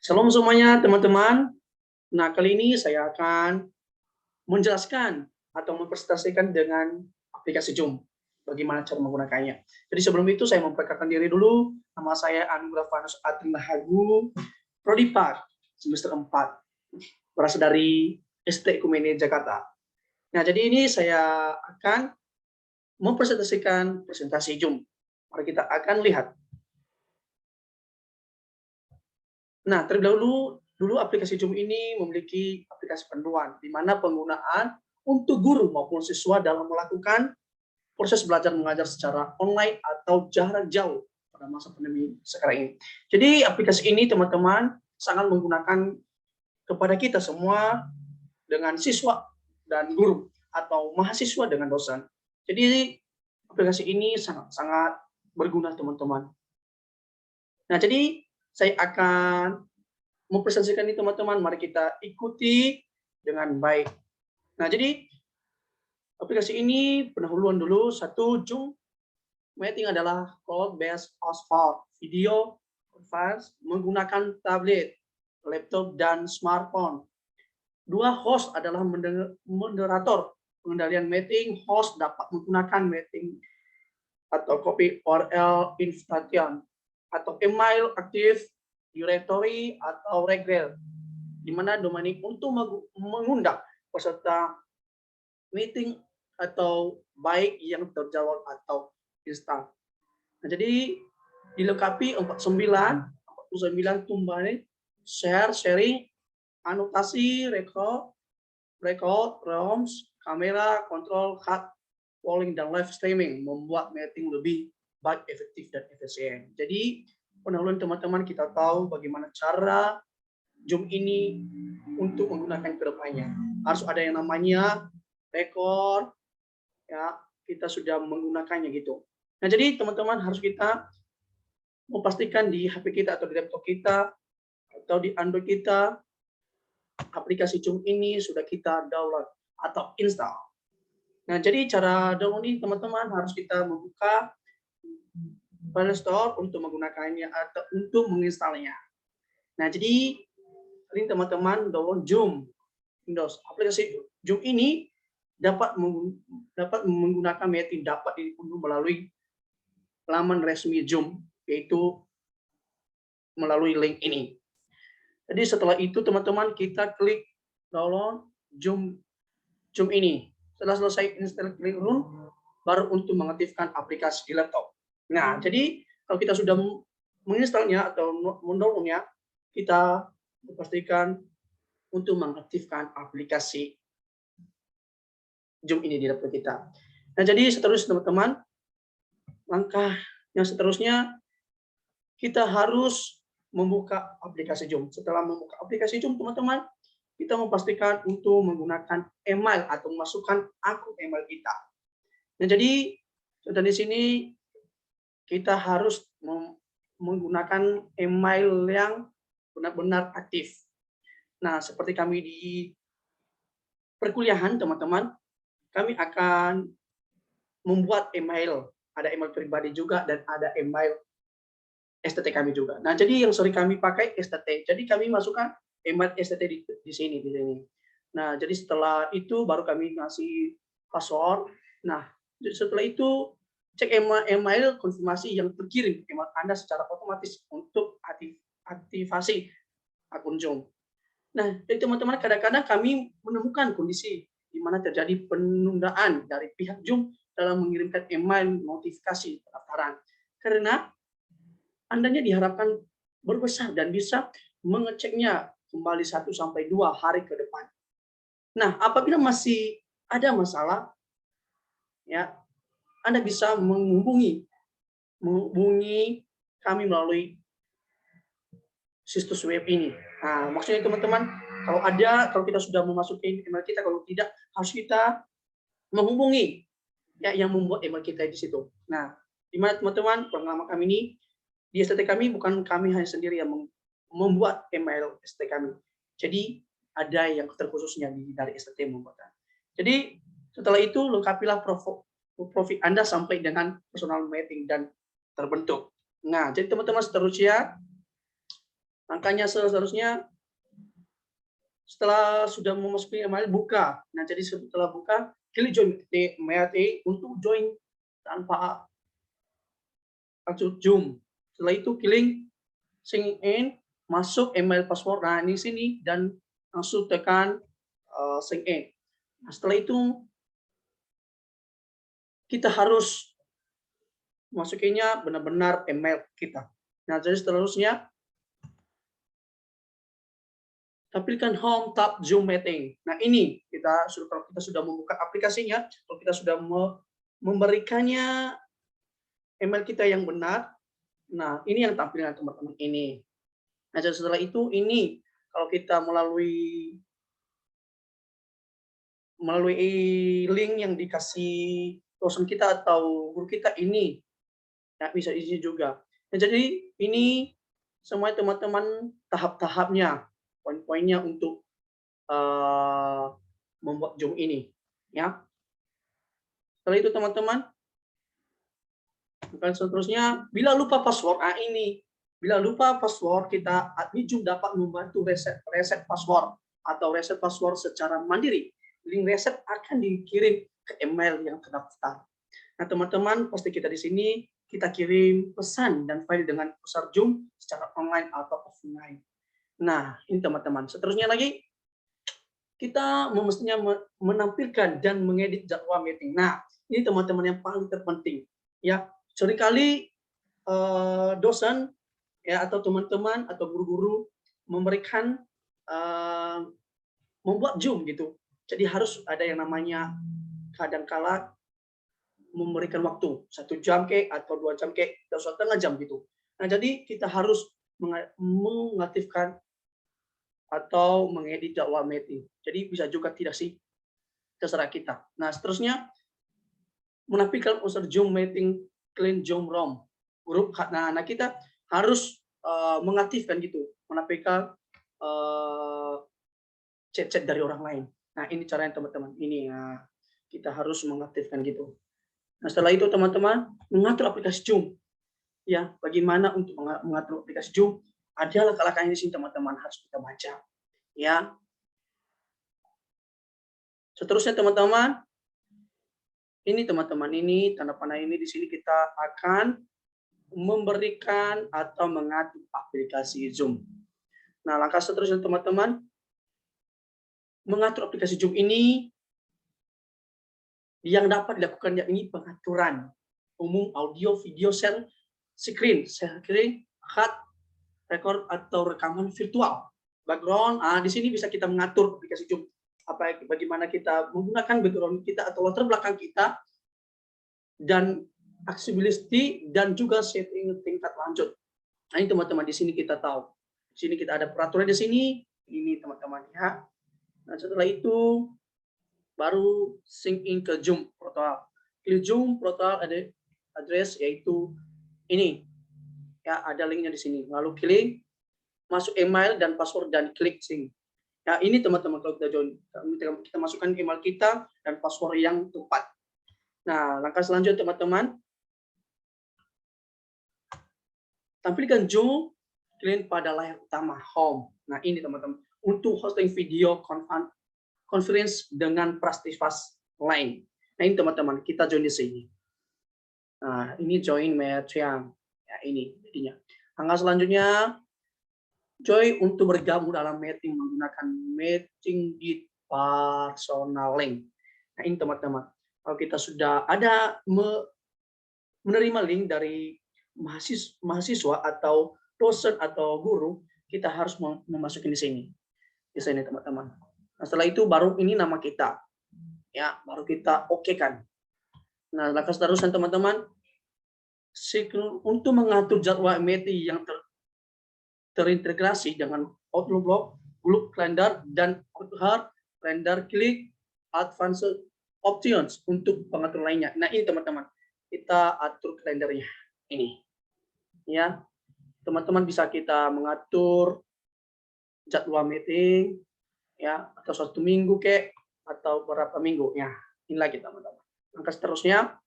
Shalom semuanya teman-teman. Nah, kali ini saya akan menjelaskan atau mempresentasikan dengan aplikasi Zoom. Bagaimana cara menggunakannya. Jadi sebelum itu saya memperkenalkan diri dulu. Nama saya Anugrafanus Atrimahagu, Prodipak semester 4. Berasal dari ST Ekumene Jakarta. Nah, jadi ini saya akan mempresentasikan presentasi Zoom. Mari kita akan lihat. Nah, terlebih dulu aplikasi Zoom ini memiliki aplikasi panduan, di mana penggunaan untuk guru maupun siswa dalam melakukan proses belajar mengajar secara online atau jarak jauh pada masa pandemi sekarang ini. Jadi aplikasi ini teman-teman sangat menggunakan kepada kita semua dengan siswa dan guru atau mahasiswa dengan dosen. Jadi aplikasi ini sangat-sangat berguna teman-teman. Nah, jadi saya akan mempresentasikan ini teman-teman, mari kita ikuti dengan baik. Nah, jadi aplikasi ini pendahuluan dulu. Satu, Zoom Meeting adalah call based host video conference menggunakan tablet, laptop, dan smartphone. Dua, host adalah moderator pengendalian meeting. Host dapat menggunakan meeting atau copy URL invitation atau email aktif, directory atau regel, di mana domain untuk mengundang peserta meeting atau baik yang terjawab atau instan. Nah, jadi dilengkapi 49 tumbane, sharing, anotasi, record, ROMs, kamera, kontrol, chat, polling, dan live streaming, membuat meeting lebih baik, efektif, dan efisien. Jadi pendahuluan teman-teman kita tahu bagaimana cara Zoom ini untuk menggunakan kedepannya. Harus ada yang namanya record, ya kita sudah menggunakannya gitu. Nah, jadi teman-teman harus kita memastikan di HP kita atau di laptop kita atau di Android kita aplikasi Zoom ini sudah kita download atau install. Nah, jadi cara download ini teman-teman harus kita membuka Play Store untuk menggunakannya atau untuk menginstalnya. Nah, jadi ini teman-teman download Zoom Windows. Aplikasi Zoom ini dapat menggunakan meeting, dapat diunduh melalui laman resmi Zoom, yaitu melalui link ini. Jadi setelah itu teman-teman kita klik download Zoom ini. Setelah selesai install, klik run, baru untuk mengaktifkan aplikasi di laptop. Nah, jadi kalau kita sudah menginstalnya atau mendownloadnya, kita pastikan untuk mengaktifkan aplikasi Zoom ini di laptop kita. Nah, jadi seterusnya teman-teman, langkah yang seterusnya kita harus membuka aplikasi Zoom. Setelah membuka aplikasi Zoom, teman-teman, kita memastikan untuk menggunakan email atau memasukkan akun email kita. Nah, jadi di sini kita harus menggunakan email yang benar-benar aktif. Nah, seperti kami di perkuliahan, teman-teman, kami akan membuat email. Ada email pribadi juga dan ada email STT kami juga. Nah, jadi yang sering kami pakai STT. Jadi kami masukkan email STT di sini. Nah, jadi setelah itu baru kami ngasih password. Nah, setelah itu cek email konfirmasi yang terkirim email Anda secara otomatis untuk aktivasi akun Zoom. Nah, jadi teman-teman, kadang-kadang kami menemukan kondisi di mana terjadi penundaan dari pihak Zoom dalam mengirimkan email notifikasi pendaftaran. Karena Andanya diharapkan berbesar dan bisa mengeceknya kembali 1-2 hari ke depan. Nah, apabila masih ada masalah, ya, Anda bisa menghubungi kami melalui situs web ini. Nah, maksudnya teman-teman, kalau kita sudah memasuki email kita, kalau tidak harus kita menghubungi ya yang membuat email kita di situ. Nah, di mana teman-teman, pengalaman kami ini di STT kami bukan kami hanya sendiri yang membuat email STT kami. Jadi ada yang terkhususnya dari STT membuatnya. Jadi setelah itu lengkapilah profil Anda sampai dengan personal meeting dan terbentuk. Nah, jadi teman-teman seterusnya Langkahnya seterusnya, setelah sudah memasuki email, buka. Nah, jadi setelah buka, klik join meeting untuk join tanpa masuk Zoom. Setelah itu klik sign in, masuk email password. Nah, di sini dan langsung tekan sign in. Nah, setelah itu kita harus masukinnya benar-benar email kita. Nah, jadi seterusnya tampilkan home tab Zoom meeting. Nah, ini kalau kita sudah membuka aplikasinya, kalau kita sudah memberikannya email kita yang benar, nah ini yang tampilnya teman-teman ini. Nah, jadi setelah itu ini kalau kita melalui link yang dikasih dosen kita atau guru kita ini, ya bisa isi juga. Nah, jadi ini semua teman-teman tahap-tahapnya, poin-poinnya untuk membuat Zoom ini, ya. Setelah itu teman-teman, bukan seterusnya, bila lupa password, ini, bila lupa password, kita admin Zoom dapat membantu reset password atau reset password secara mandiri. Link reset akan dikirim ke email yang terdaftar. Nah, teman-teman, pasti kita di sini kita kirim pesan dan file dengan besar Zoom secara online atau offline. Nah, ini teman-teman. Seterusnya lagi, kita mestinya menampilkan dan mengedit jadwal meeting. Nah, ini teman-teman yang paling terpenting. Ya, seringkali dosen ya atau teman-teman atau guru-guru memberikan membuat Zoom gitu. Jadi harus ada yang namanya kadang-kala memberikan waktu 1 jam atau 2 jam atau 1,5 jam gitu. Nah, jadi kita harus mengaktifkan atau mengedit jadwal meeting. Jadi bisa juga tidak sih, terserah kita. Nah, seterusnya menampilkan unsur Zoom meeting clean Zoom room grup. Nah, kita harus mengaktifkan gitu, menampilkan chat-chat dari orang lain. Nah, ini caranya teman-teman. Ini ya, kita harus mengaktifkan gitu. Nah, setelah itu teman-teman mengatur aplikasi Zoom. Ya, bagaimana untuk mengatur aplikasi Zoom? Ada langkah-langkahnya di sini teman-teman harus kita baca. Ya. Seterusnya teman-teman, ini teman-teman ini tanda panah ini di sini kita akan memberikan atau mengatur aplikasi Zoom. Nah, langkah seterusnya teman-teman, mengatur aplikasi Zoom ini yang dapat dilakukan yakni pengaturan umum audio, video, share screen, card, record atau rekaman virtual, background. Di sini bisa kita mengatur aplikasi Zoom. Bagaimana kita menggunakan background kita atau latar belakang kita dan accessibility dan juga setting tingkat lanjut. Nah, ini teman-teman di sini kita tahu. Di sini kita ada peraturan di sini. Ini teman-teman ya. Nah, setelah itu baru sync in ke Zoom portal. Klik Zoom portal ada address yaitu ini. Ya, ada linknya di sini. Lalu klik masuk email dan password dan klik sync. Nah, ini teman-teman kalau kita join, kita masukkan email kita dan password yang tepat. Nah, langkah selanjutnya teman-teman, tampilkan Zoom kalian pada layar utama home. Nah, ini teman-teman untuk hosting video conference dengan Prastifas lain. Nah, ini teman-teman kita join di sini. Nah, ini join meeting. Ya, ini jadinya. Langkah selanjutnya join untuk bergabung dalam meeting menggunakan meeting di personal link. Nah, ini teman-teman. Kalau kita sudah ada menerima link dari mahasiswa atau dosen atau guru, kita harus memasuki di sini. Di sini teman-teman. Nah, setelah itu baru ini nama kita. Ya, baru kita oke kan. Nah, langkah seterusnya teman-teman, untuk mengatur jadwal meeting yang terintegrasi dengan Outlook, Google Calendar, dan Outlook Calendar, klik Advanced Options untuk pengatur lainnya. Nah, ini teman-teman, kita atur kalendernya. Ini. Ya, teman-teman bisa kita mengatur jadwal meeting, ya, atau 1 minggu atau berapa minggu. Ya, ini lagi teman-teman. Langkah seterusnya,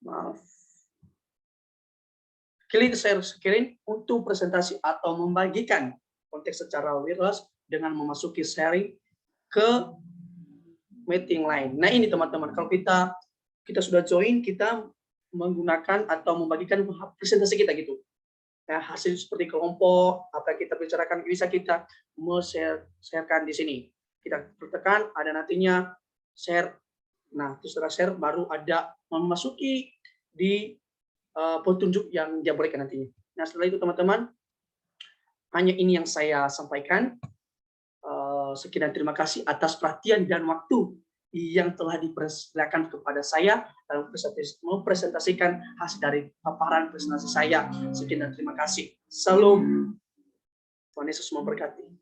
maaf. klik share screen untuk presentasi atau membagikan konteks secara wireless dengan memasuki sharing ke meeting lain. Nah ini teman-teman, kalau kita sudah join, kita menggunakan atau membagikan presentasi kita gitu. Nah, hasil seperti kelompok, apa yang kita bicarakan bisa kita sharekan di sini. Kita tekan, ada nantinya share. Nah, setelah share baru ada memasuki di petunjuk yang dia berikan nantinya. Nah, setelah itu teman-teman, hanya ini yang saya sampaikan. Sekian dan terima kasih atas perhatian dan waktu yang telah dipersilakan kepada saya dalam mempresentasikan hasil dari paparan presentasi saya. Sekian dan terima kasih. Salam. Tuhan Yesus memberkati.